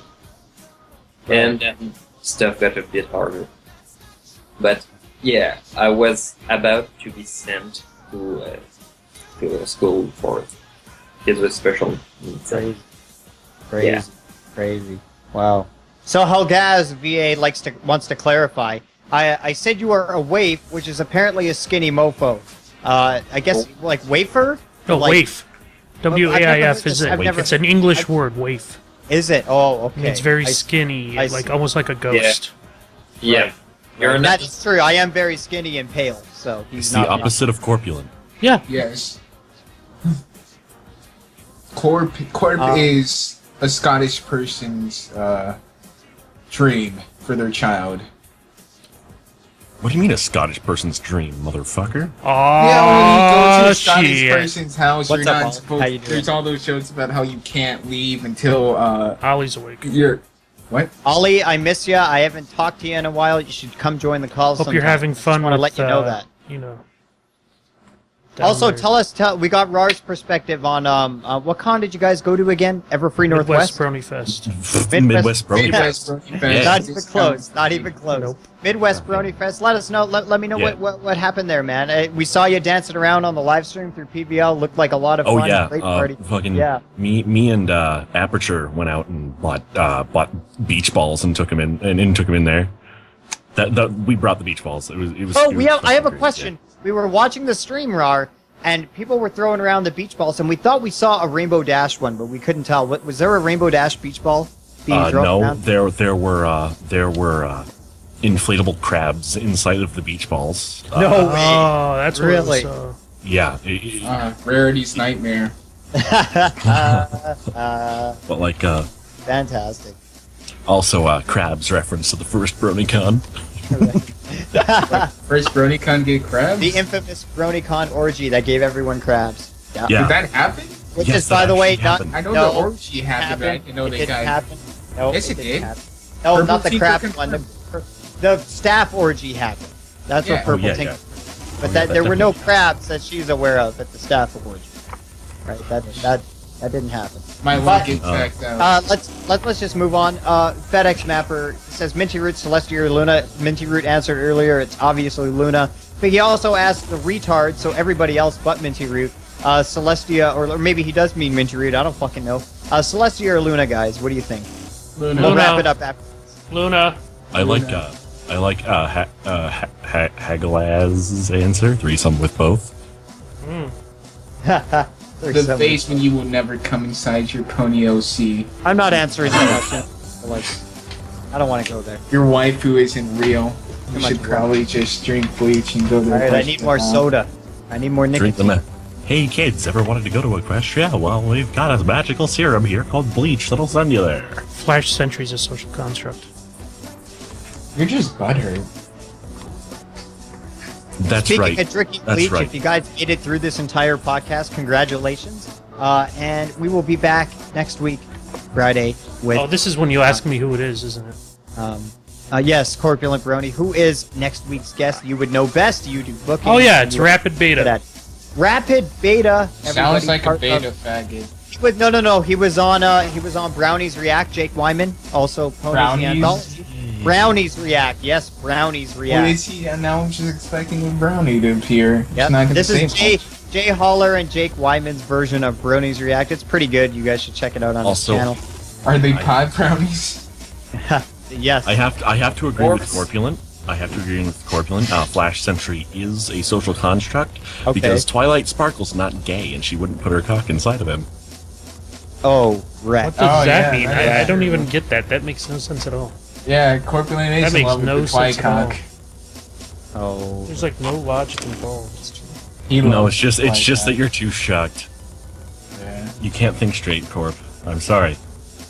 And then stuff got a bit harder. But yeah, I was about to be sent to a school for kids with special needs. Crazy. Wow. So Helgaz VA wants to clarify. I said you are a waif, which is apparently a skinny mofo. I guess like wafer? No, like, waif. WAIF is it? Never, It's an English word, waif. Is it? Oh, okay. It's very skinny, almost like a ghost. Yeah. You're not. That's true. I am very skinny and pale, so he's It's not the opposite of corpulent. Yeah. Yes. Corp is a Scottish person's dream for their child. What do you mean a Scottish person's dream, motherfucker? Yeah, when you go to a Scottish shit. person's house, What's you're up, not Ollie? supposed. How you doing? There's all those jokes about how you can't leave until Ollie's awake. you're. What? Ollie, I miss you. I haven't talked to you in a while. You should come join the calls. Hope you're sometime. having fun. I want to with, let you know that. Down Also, there. we got Rar's perspective on what con did you guys go to again? Everfree Midwest Northwest? Brony Fest. Midwest Brony Midwest Fest. Brony Fest. Not even close. Not even close. Nope. Midwest Brony Fest. Let us know. Let me know Yeah. what happened there, man. We saw you dancing around on the live stream through PBL. Looked like a lot of Oh fun. yeah, Great party. fucking Yeah. me and Aperture went out and bought beach balls and took him in there. That we brought the beach balls. It was. Oh, it was I have a fucking great, question. We were watching the stream, Rar, and people were throwing around the beach balls, and we thought we saw a Rainbow Dash one, but we couldn't tell. Was there a Rainbow Dash beach ball being thrown No, around? there were inflatable crabs inside of the beach balls. No way. Oh, that's Really? what it was, Yeah, Rarity's nightmare. but like Fantastic. also crabs reference to the first BronyCon. First BronyCon get crabs. The infamous BronyCon orgy that gave everyone crabs. Yeah. Did that happen? Which Yes, is, by that the way, actually not. happened. I know no, the orgy happened, but I didn't know it they didn't got. happen. No, Yes, it didn't did. happen. No, Purple not the Tinker crab one. The staff orgy happened. That's Yeah. what Purple yeah, Tinker. yeah. But Oh, that yeah, there that were no definitely crabs that she's aware of at the staff orgy. Right. That didn't happen. My But- luck get checked out. Let's just move on. FedEx Mapper says Minty Root, Celestia, or Luna. Minty Root answered earlier. It's obviously Luna. But he also asked the retard, so everybody else but Minty Root, Celestia, or maybe he does mean Minty Root. I don't fucking know. Celestia or Luna, guys. What do you think? We'll Luna. wrap it up after. Luna. I like Hagalaz's answer. Threesome with both. The face when you will never come inside your pony OC. I'm not answering that question. Like, I don't want to go there. Your wife who isn't real. You Too much should work. probably just drink bleach and go there. All right, I need more soda. I need more Drink nicotine. them. Hey kids, ever wanted to go to Equestria? Well, we've got a magical serum here called bleach that'll send you there. Flash Sentry's a social construct. You're just butthurt. That's Speaking right. of drinking That's bleach, right. if you guys made it through this entire podcast, congratulations. And we will be back next week, Friday, with Oh, this is when you ask me who it is, isn't it? yes, Corpulent Brony. Who is next week's guest? You would know best. You do booking. Oh yeah, it's Rapid Beta. That. Rapid Beta. Sounds everybody, like a part beta of- faggot. No. He was on Brownies React. Jake Wyman, also Ponies Brownies? Anthology. Brownies React. Yes, Brownies What React. is he? And now I'm just expecting a brownie to appear. It's Yep. not gonna This say is Jay, much. Jay Holler and Jake Wyman's version of Bronies React. It's pretty good. You guys should check it out on Also- his channel. Are they pod brownies? Yes. I have to agree with Orcs. Corpulent. Flash Sentry is a social construct Okay. because Twilight Sparkle's not gay and she wouldn't put her cock inside of him. Oh, right. What does Oh, that yeah, mean? yeah. I don't even get that. That makes no sense at all. Yeah, Corpulent is That in makes love no with the sense at all. Twycock. Oh. There's like no logic involved. He No, loves it's just Twycock. that you're too shocked. Yeah. You can't think straight, Corp. I'm sorry.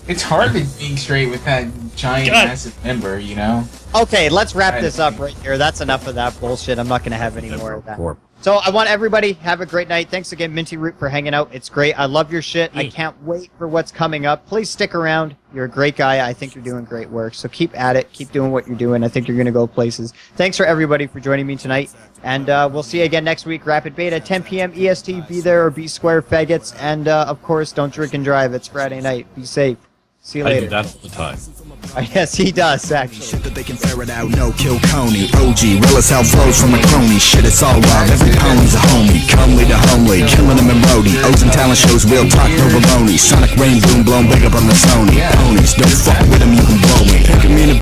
It's hard to think straight with that giant, God. massive member, you know? Okay, let's wrap this up right here. That's enough of that bullshit. I'm not going to have any more of that. Corp. So I want everybody have a great night. Thanks again, Minty Root, for hanging out. It's great. I love your shit. I Hey. can't wait for what's coming up. Please stick around. You're a great guy. I think you're doing great work. So keep at it. Keep doing what you're doing. I think you're going to go places. Thanks for everybody for joining me tonight. And we'll see you again next week. Rapid Beta, 10 p.m. EST. Be there or be square, faggots. And of course, don't drink and drive. It's Friday night. Be safe. See you I later. do that all the time. Yes, he does, actually. Shit that they can ferret out, no kill Coney. OG, real as hell flows from a crony. Shit, it's all wild, every pony's a homie. Comely to homely, killing them in roadie. O's and talent shows, real talk, no baloney. Sonic rain boom blown big up on the Sony. Ponies, don't fuck with them, you can blow me. Picking me in a